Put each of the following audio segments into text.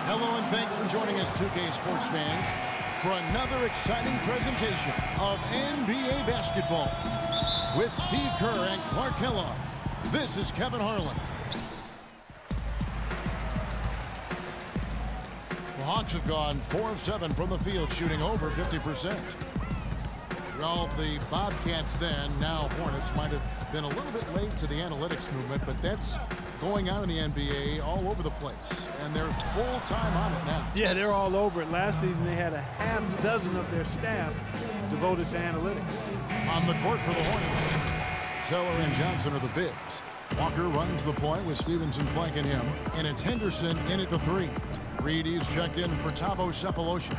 Hello and thanks for joining us, 2K sports fans, for another exciting presentation of NBA basketball with Steve Kerr and Clark Kellogg. This is Kevin Harlan. The Hawks have gone 4 of 7 from the field, shooting over 50%. Well, the Bobcats then, now Hornets, might have been a little bit late to the analytics movement, but that's going on in the NBA all over the place, and they're full-time on it now. Yeah, they're all over it. Last season, they had a half dozen of their staff devoted to analytics. On the court for the Hornets, Zeller and Johnson are the bigs. Walker runs the point with Stevenson flanking him, and it's Henderson in at the 3. Reed, he's checked in for Thabo Sefolosha.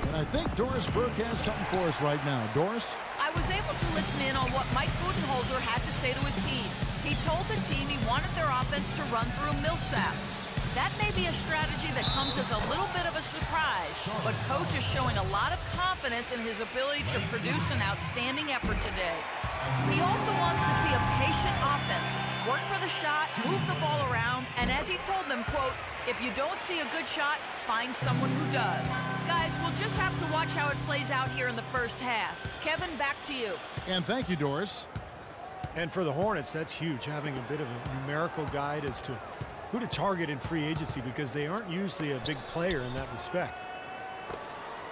And I think Doris Burke has something for us right now. Doris? I was able to listen in on what Mike Budenholzer had to say to his team. He told the team he wanted their offense to run through Millsap. That may be a strategy that comes as a little bit of a surprise, but Coach is showing a lot of confidence in his ability to produce an outstanding effort today. He also wants to see a patient offense, work for the shot, move the ball around, and as he told them, quote, if you don't see a good shot, find someone who does. Guys, we'll just have to watch how it plays out here in the first half. Kevin, back to you. And thank you, Doris. And for the Hornets, that's huge, having a bit of a numerical guide as to who to target in free agency, because they aren't usually a big player in that respect.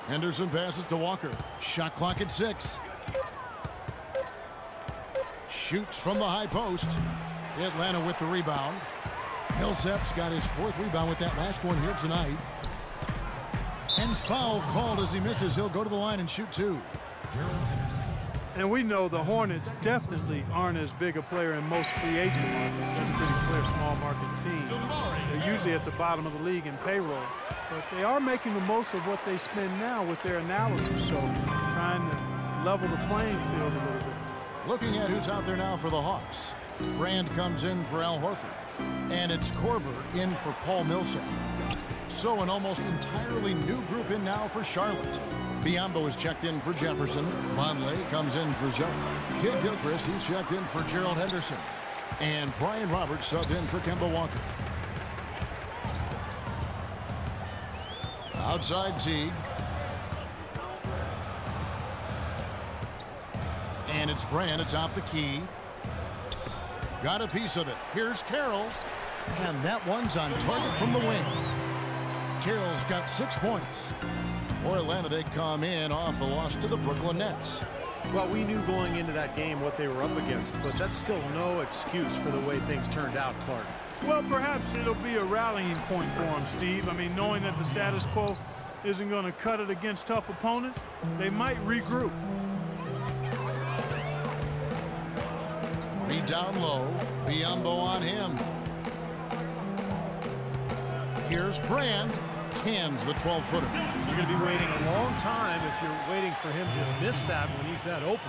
Henderson passes to Walker. Shot clock at 6. Shoots from the high post. Atlanta with the rebound. Millsap's got his 4th rebound with that last one here tonight. And foul called as he misses. He'll go to the line and shoot 2. And we know the Hornets definitely aren't as big a player in most free agent markets. That's a pretty clear small market team. They're usually at the bottom of the league in payroll. But they are making the most of what they spend now with their analysis. So trying to level the playing field a little bit. Looking at who's out there now for the Hawks. Brand comes in for Al Horford. And it's Korver in for Paul Millsap. So an almost entirely new group in now for Charlotte. Biyombo is checked in for Jefferson. Vonleh comes in for Joe. Kid Gilchrist, he's checked in for Gerald Henderson. And Brian Roberts subbed in for Kemba Walker. Outside Teague. And it's Brand atop the key. Got a piece of it. Here's Carroll. And that one's on target from the wing. Carroll's got 6 points. For Atlanta, they come in off a loss to the Brooklyn Nets. Well, we knew going into that game what they were up against, but that's still no excuse for the way things turned out, Clark. Well, perhaps it'll be a rallying point for them, Steve. I mean, knowing that the status quo isn't going to cut it against tough opponents, they might regroup. Reed down low. Biyombo on him. Here's Brand. Cans the 12-footer. You're going to be waiting a long time if you're waiting for him to miss that when he's that open.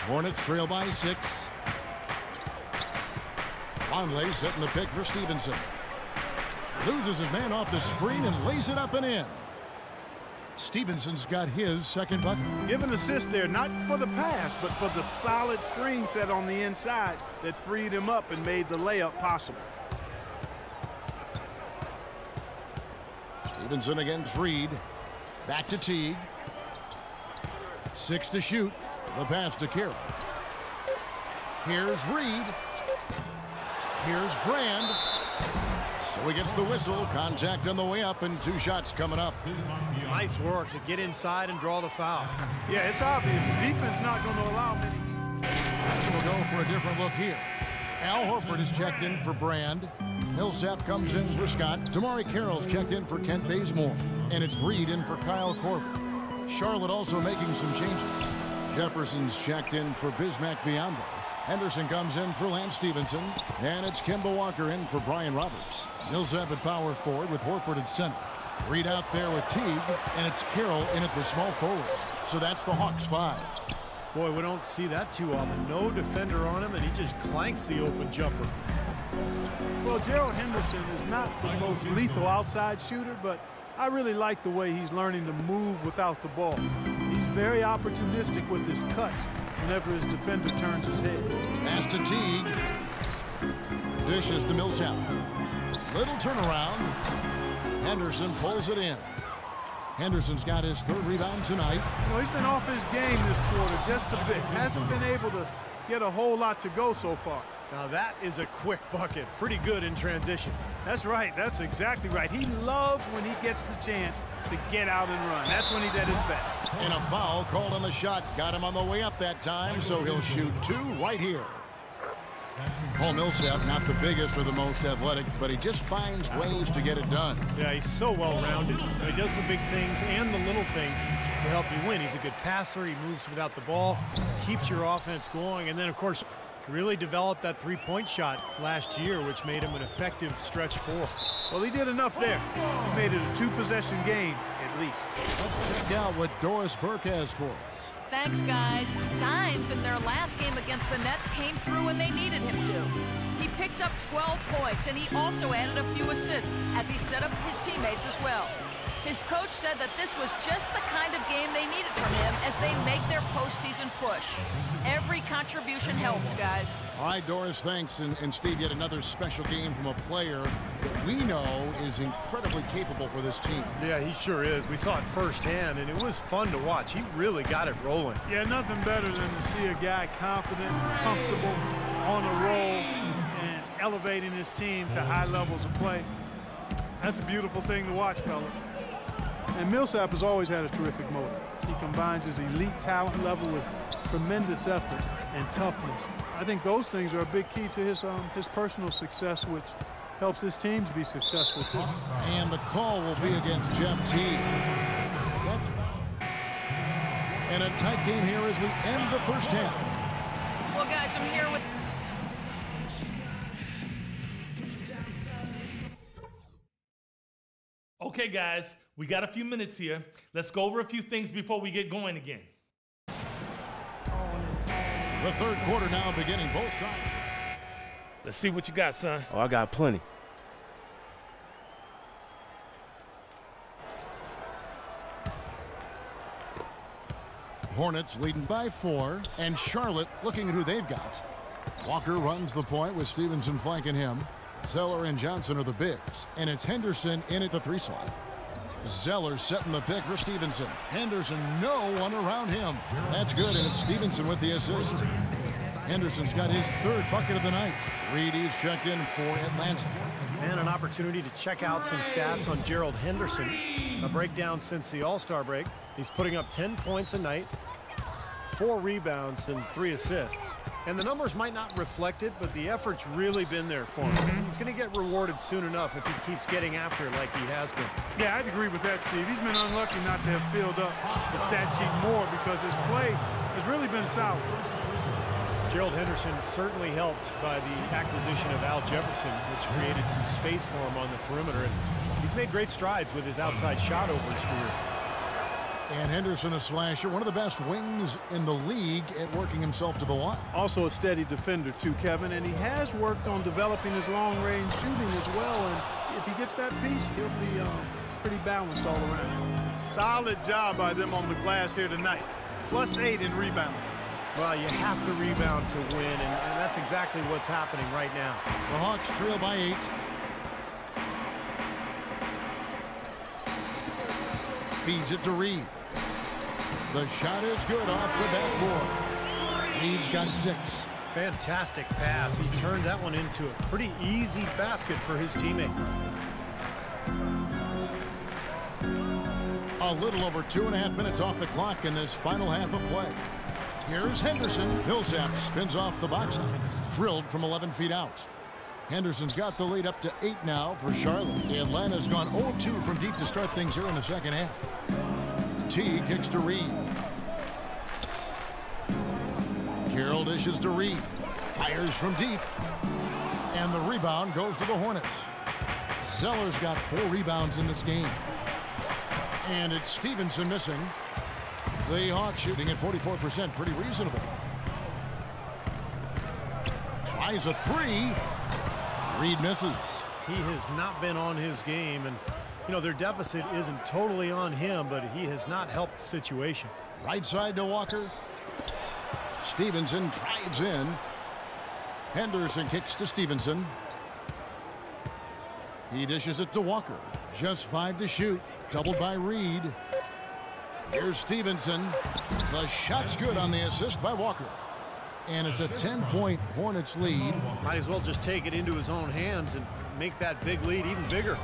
Hornets trail by 6. Vonleh setting the pick for Stevenson. Loses his man off the screen and lays it up and in. Stevenson's got his 2nd bucket. Give an assist there, not for the pass, but for the solid screen set on the inside that freed him up and made the layup possible. Stevenson against Reed. Back to Teague. 6 to shoot. The pass to Carroll. Here's Reed. Here's Brand. So he gets the whistle. Contact on the way up and 2 shots coming up. Nice work to get inside and draw the foul. Yeah, it's obvious. The defense not going to allow many. We'll go for a different look here. Al Horford is checked in for Brand. Millsap comes in for Scott. Damari Carroll's checked in for Kent Bazemore. And it's Reed in for Kyle Korver. Charlotte also making some changes. Jefferson's checked in for Bismack Biyombo. Henderson comes in for Lance Stevenson. And it's Kemba Walker in for Brian Roberts. Millsap at power forward with Horford at center. Reed out there with Teague. And it's Carroll in at the small forward. So that's the Hawks 5. Boy, we don't see that too often. No defender on him, and he just clanks the open jumper. Well, Gerald Henderson is not the most lethal outside shooter, but I really like the way he's learning to move without the ball. He's very opportunistic with his cuts whenever his defender turns his head. Pass to Teague. Dishes to Millsap. Little turnaround. Henderson pulls it in. Henderson's got his 3rd rebound tonight. Well, he's been off his game this quarter just a bit. Hasn't been able to get a whole lot to go so far. Now that is a quick bucket. Pretty good in transition. That's right. That's exactly right. He loves when he gets the chance to get out and run. That's when he's at his best. And a foul called on the shot. Got him on the way up that time, so he'll shoot 2 right here. Paul Millsap, not the biggest or the most athletic, but he just finds ways to get it done. Yeah, he's so well-rounded. He does the big things and the little things to help you win. He's a good passer. He moves without the ball, keeps your offense going, and then, of course, really developed that three-point shot last year, which made him an effective stretch 4. Well, he did enough there. He made it a 2-possession game, at least. Let's check out what Doris Burke has for us. Thanks, guys. Dimes in their last game against the Nets came through when they needed him to. He picked up 12 points, and he also added a few assists as he set up his teammates as well. His coach said that this was just the kind of game they needed from him as they make their postseason push. Every contribution helps, guys. All right, Doris, thanks. And Steve, yet another special game from a player that we know is incredibly capable for this team. Yeah, he sure is. We saw it firsthand, and it was fun to watch. He really got it rolling. Yeah, nothing better than to see a guy confident, comfortable, on a roll, and elevating his team to high levels of play. That's a beautiful thing to watch, fellas. And Millsap has always had a terrific motor. He combines his elite talent level with tremendous effort and toughness. I think those things are a big key to his personal success, which helps his teams be successful too. And the call will be against Jeff Teague. And a tight game here as we end the first half. Well, guys, I'm here with... Okay, guys, we got a few minutes here. Let's go over a few things before we get going again. The third quarter now beginning both sides. Let's see what you got, son. Oh, I got plenty. Hornets leading by 4, and Charlotte looking at who they've got. Walker runs the point with Stevenson flanking him. Zeller and Johnson are the bigs, and it's Henderson in at the 3 slot. Zeller setting the pick for Stevenson. Henderson, no one around him. That's good, and it's Stevenson with the assist. Henderson's got his 3rd bucket of the night. Reedy's checked in for Atlanta. And an opportunity to check out some stats on Gerald Henderson. A breakdown since the All-Star break. He's putting up 10 points a night, 4 rebounds, and 3 assists. And the numbers might not reflect it, but the effort's really been there for him. He's going to get rewarded soon enough if he keeps getting after it like he has been. Yeah, I'd agree with that, Steve. He's been unlucky not to have filled up the stat sheet more because his play has really been solid. Gerald Henderson certainly helped by the acquisition of Al Jefferson, which created some space for him on the perimeter. And he's made great strides with his outside shot over his career. And Henderson, a slasher, one of the best wings in the league at working himself to the line. Also a steady defender too, Kevin, and he has worked on developing his long-range shooting as well, and if he gets that piece, he'll be pretty balanced all around. Solid job by them on the glass here tonight. +8 in rebound. Well, you have to rebound to win, and that's exactly what's happening right now. The Hawks trail by 8. Feeds it to Reed. The shot is good off the backboard. Reed's got 6. Fantastic pass. He turned that one into a pretty easy basket for his teammate. A little over 2.5 minutes off the clock in this final half of play. Here's Henderson. Millsap spins off the box out. Drilled from 11 feet out. Henderson's got the lead up to 8 now for Charlotte. Atlanta's gone 0-2 from deep to start things here in the second half. T kicks to Reed. Carroll dishes to Reed. Fires from deep. And the rebound goes to the Hornets. Zeller's got 4 rebounds in this game. And it's Stevenson missing. The Hawks shooting at 44%, pretty reasonable. Tries a 3. Reed misses. He has not been on his game, and you know their deficit isn't totally on him, but he has not helped the situation. Right side to Walker. Stevenson drives in. Henderson kicks to Stevenson. He dishes it to Walker. Just 5 to shoot. Doubled by Reed. Here's Stevenson. The shot's good on the assist by Walker. And it's a 10-point Hornets lead. Might as well just take it into his own hands and make that big lead even bigger.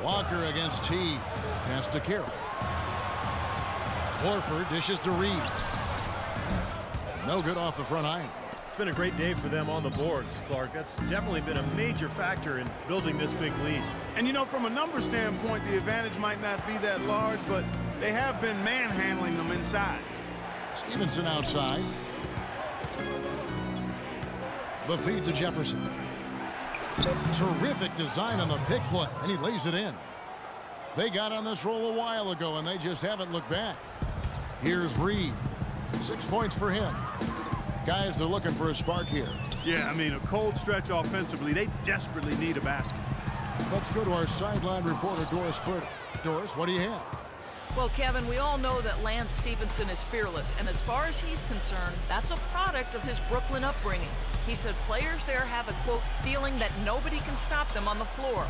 Walker against T. Pass to Carroll. Horford dishes to Reed. No good off the front iron. It's been a great day for them on the boards, Clark. That's definitely been a major factor in building this big lead. And you know, from a number standpoint, the advantage might not be that large, but they have been manhandling them inside. Stevenson outside. The feed to Jefferson. Terrific design on the pick play, and he lays it in. They got on this roll a while ago, and they just haven't looked back. Here's Reed. 6 points for him. Guys, they're looking for a spark here. Yeah, I mean, a cold stretch offensively. They desperately need a basket. Let's go to our sideline reporter, Doris Burdick. Doris, what do you have? Well, Kevin, we all know that Lance Stevenson is fearless, and as far as he's concerned, that's a product of his Brooklyn upbringing. He said players there have a, quote, feeling that nobody can stop them on the floor.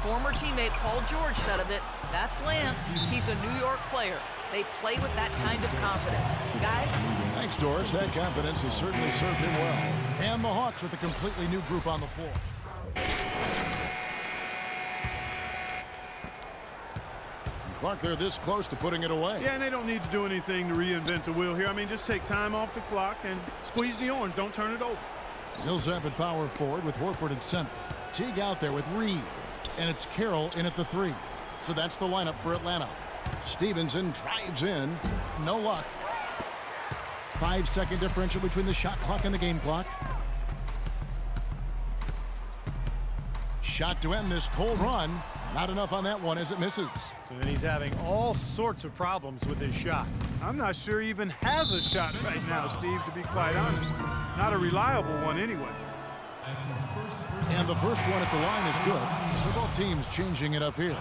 Former teammate Paul George said of it, that's Lance. He's a New York player. They play with that kind of confidence. Guys? Thanks, Doris. That confidence has certainly served him well. And the Hawks with a completely new group on the floor. Clark, they're this close to putting it away. Yeah, and they don't need to do anything to reinvent the wheel here. I mean, just take time off the clock and squeeze the orange. Don't turn it over. Millsap at power forward with Horford at center. Teague out there with Reed. And it's Carroll in at the 3. So that's the lineup for Atlanta. Stevenson drives in. No luck. 5-second differential between the shot clock and the game clock. Shot to end this cold run. Not enough on that one as it misses. And he's having all sorts of problems with his shot. I'm not sure he even has a shot right now, Steve, to be quite honest. Not a reliable one anyway. And the first one at the line is good. So both teams changing it up here.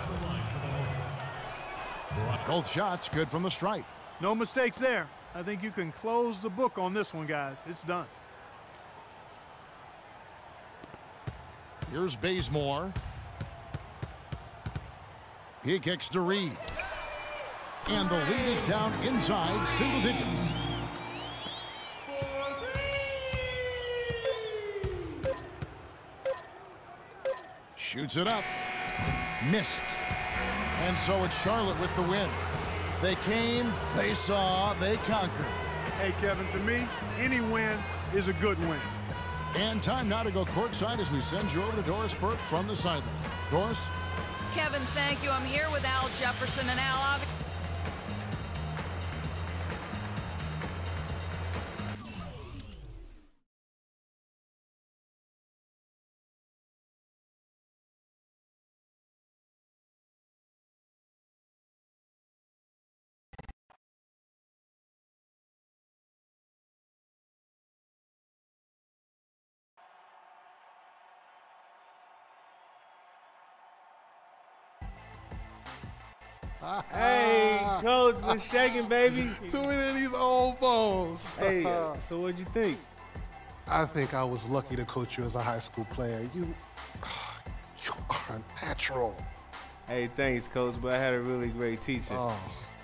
Both shots good from the stripe. No mistakes there. I think you can close the book on this one, guys. It's done. Here's Bazemore. He kicks to Reed. And the lead is down inside single digits. Shoots it up. Missed. And so it's Charlotte with the win. They came, they saw, they conquered. Hey, Kevin, to me, any win is a good win. And time now to go courtside as we send you over to Doris Burke from the sideline. Doris? Kevin, thank you. I'm here with Al Jefferson, and Al, obviously. Hey, Coach, been shaking, baby. Too many of these old bones. Hey, so what'd you think? I think I was lucky to coach you as a high school player. You are a natural. Hey, thanks, Coach, but I had a really great teacher. Oh.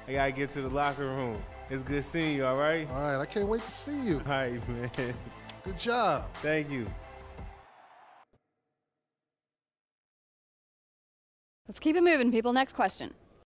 I gotta get to the locker room. It's good seeing you, all right? All right, I can't wait to see you. All right, man. Good job. Thank you. Let's keep it moving, people. Next question.